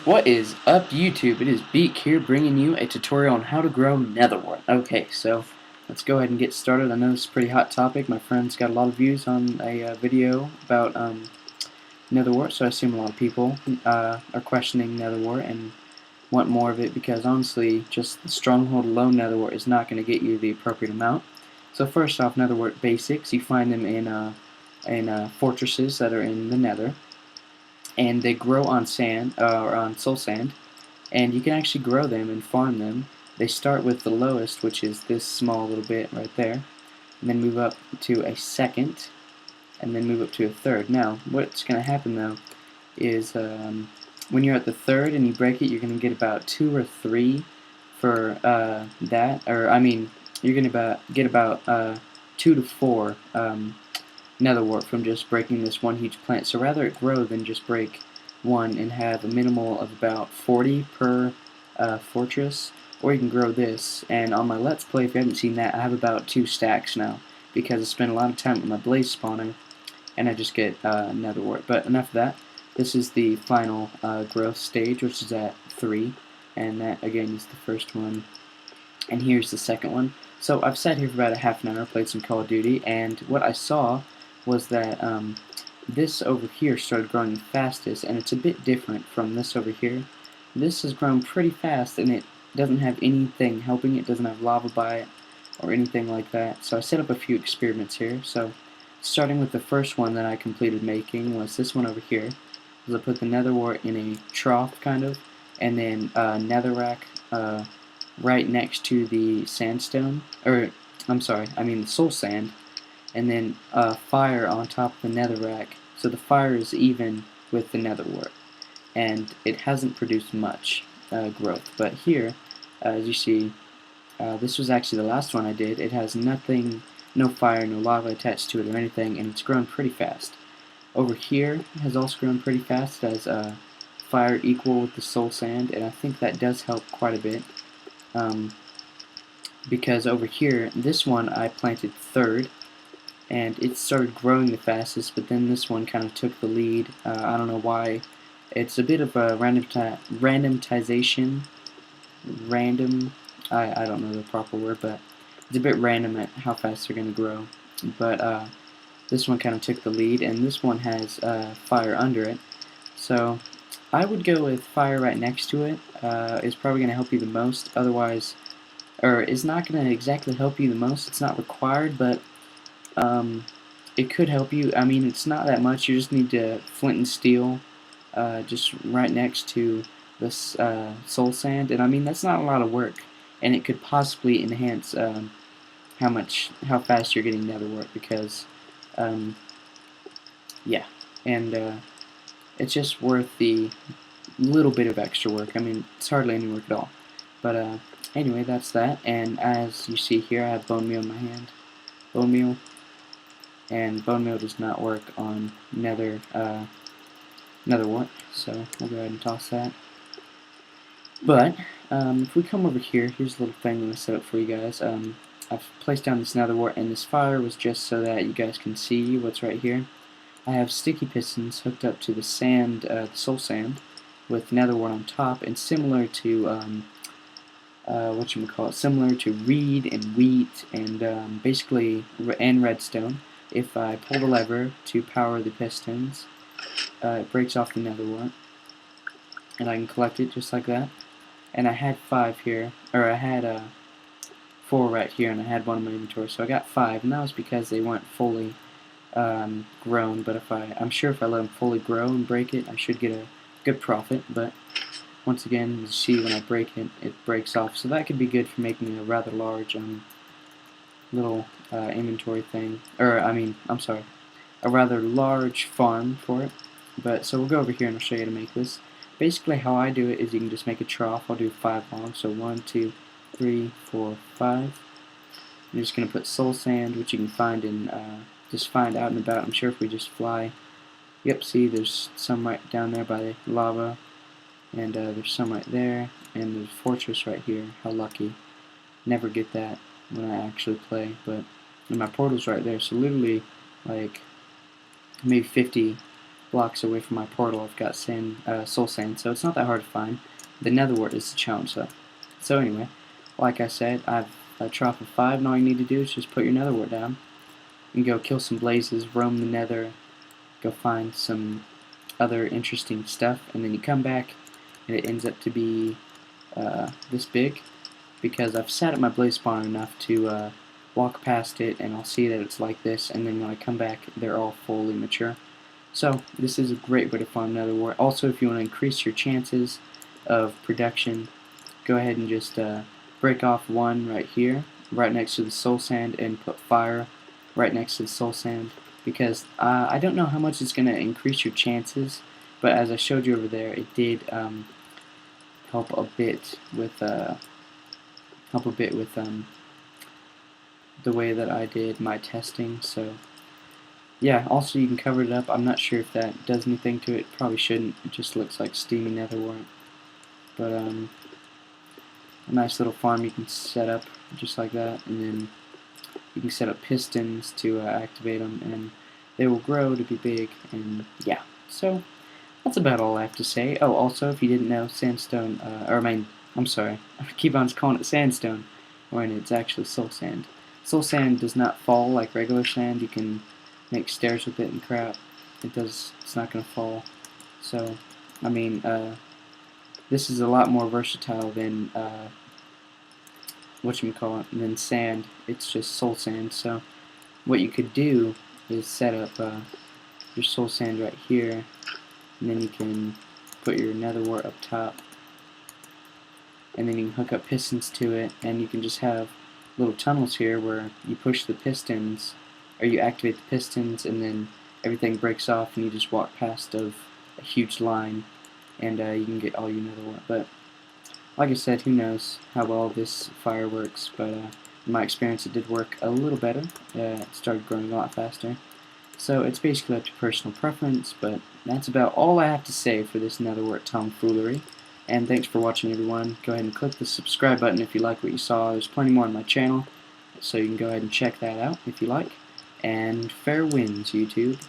What is up, YouTube? It is Beak here bringing you a tutorial on how to grow Nether Wart. Okay, so let's go ahead and get started. I know this is a pretty hot topic. My friends got a lot of views on a video about Nether Wart, so I assume a lot of people are questioning Nether Wart and want more of it because honestly, just the stronghold alone Nether Wart is not going to get you the appropriate amount. So first off, Nether Wart basics. You find them in fortresses that are in the Nether, and they grow on sand or on soul sand, and you can actually grow them and farm them. They start with the lowest, which is this small little bit right there, and then move up to a second, and then move up to a third. Now, what's going to happen though is when you're at the third and you break it, you're going to get about 2 or 3 for that, or I mean, you're going to get about 2 to 4 nether wart from just breaking this one huge plant. So rather it grow than just break one and have a minimal of about 40 per fortress, or you can grow this. And on my Let's Play, if you haven't seen that, I have about 2 stacks now because I spend a lot of time with my blaze spawner and I just get nether wart. But enough of that. This is the final growth stage, which is at 3, and that again is the first one, and here's the second one. So I've sat here for about a half an hour, played some Call of Duty, and what I saw was that this over here started growing the fastest, and it's a bit different from this over here. This has grown pretty fast, and it doesn't have anything helping it, doesn't have lava by it, or anything like that. So I set up a few experiments here. So starting with the first one that I completed making was this one over here. I put the nether wart in a trough, kind of, and then netherrack right next to the sandstone, or I'm sorry, I mean the soul sand, and then fire on top of the netherrack, so the fire is even with the nether wart, and it hasn't produced much growth. But here, as you see, this was actually the last one I did. It has nothing, no fire, no lava attached to it or anything, and it's grown pretty fast. Over here has also grown pretty fast. It has fire equal with the soul sand, and I think that does help quite a bit. Because over here, this one I planted third, and it started growing the fastest, but then this one kind of took the lead. I don't know why. It's a bit of a randomization. I don't know the proper word, but it's a bit random at how fast they're going to grow. But this one kind of took the lead, and this one has fire under it. So I would go with fire right next to it. It's probably going to help you the most. Otherwise, or it's not going to exactly help you the most. It's not required, but it could help you. I mean, it's not that much. You just need to flint and steel just right next to this soul sand, and I mean that's not a lot of work, and it could possibly enhance how fast you're getting nether wart, because yeah, and it's just worth the little bit of extra work. I mean, it's hardly any work at all. But anyway, that's that. And as you see here, I have bone meal in my hand. Bone meal. And bone meal does not work on nether wart, so we'll go ahead and toss that. But if we come over here, here's a little thing I'm going to set up for you guys. I've placed down this nether wart, and this fire was just so that you guys can see what's right here. I have sticky pistons hooked up to the sand, the soul sand, with nether wart on top, and similar to similar to reed and wheat and basically and redstone. If I pull the lever to power the pistons, it breaks off the nether wart, and I can collect it just like that. And I had 5 here, or I had 4 right here, and I had 1 in my inventory, so I got 5, and that was because they weren't fully grown. But I'm sure if I let them fully grow and break it, I should get a good profit. But once again, you see when I break it, it breaks off, so that could be good for making a rather large little inventory thing, or I mean, I'm sorry, a rather large farm for it. But so we'll go over here and I'll show you how to make this. Basically how I do it is you can just make a trough. I'll do 5 long, so 1, 2, 3, 4, 5. I'm just going to put soul sand, which you can find in just find out and about. I'm sure if we just fly, yep, see there's some right down there by the lava, and there's some right there, and there's a fortress right here. How lucky. Never get that when I actually play, but and my portal's right there, so literally like maybe 50 blocks away from my portal, I've got soul sand, so it's not that hard to find. The Nether Wart is the challenge, though. So anyway, like I said, I've a trough of 5, and all you need to do is just put your Nether Wart down. You can go kill some blazes, roam the Nether, go find some other interesting stuff, and then you come back, and it ends up to be this big, because I've sat at my blaze spawner enough to walk past it, and I'll see that it's like this, and then when I come back, they're all fully mature. So this is a great way to farm Nether Wart. Also, if you want to increase your chances of production, go ahead and just break off one right here, right next to the soul sand, and put fire right next to the soul sand, because I don't know how much it's going to increase your chances, but as I showed you over there, it did help a bit with the way that I did my testing. So yeah, also you can cover it up. I'm not sure if that does anything to it. Probably shouldn't. It just looks like steamy Nether Wart. But a nice little farm you can set up just like that, and then you can set up pistons to activate them, and they will grow to be big. And yeah, so that's about all I have to say. Oh, also, if you didn't know, sandstone, I'm sorry, I keep on calling it sandstone, when it's actually soul sand. Soul sand does not fall like regular sand. You can make stairs with it and crap. It's not going to fall. So, I mean, this is a lot more versatile than, than sand. It's just soul sand. So, what you could do is set up your soul sand right here, and then you can put your Nether Wart up top, and then you can hook up pistons to it, and you can just have little tunnels here where you push the pistons, or you activate the pistons, and then everything breaks off, and you just walk past of a huge line, and you can get all your Nether Wart. But like I said, who knows how well this fire works, but in my experience it did work a little better. It started growing a lot faster. So it's basically up to personal preference, but that's about all I have to say for this Nether Wart tomfoolery. And thanks for watching, everyone. Go ahead and click the subscribe button if you like what you saw. There's plenty more on my channel, so you can go ahead and check that out if you like. And fair winds, YouTube.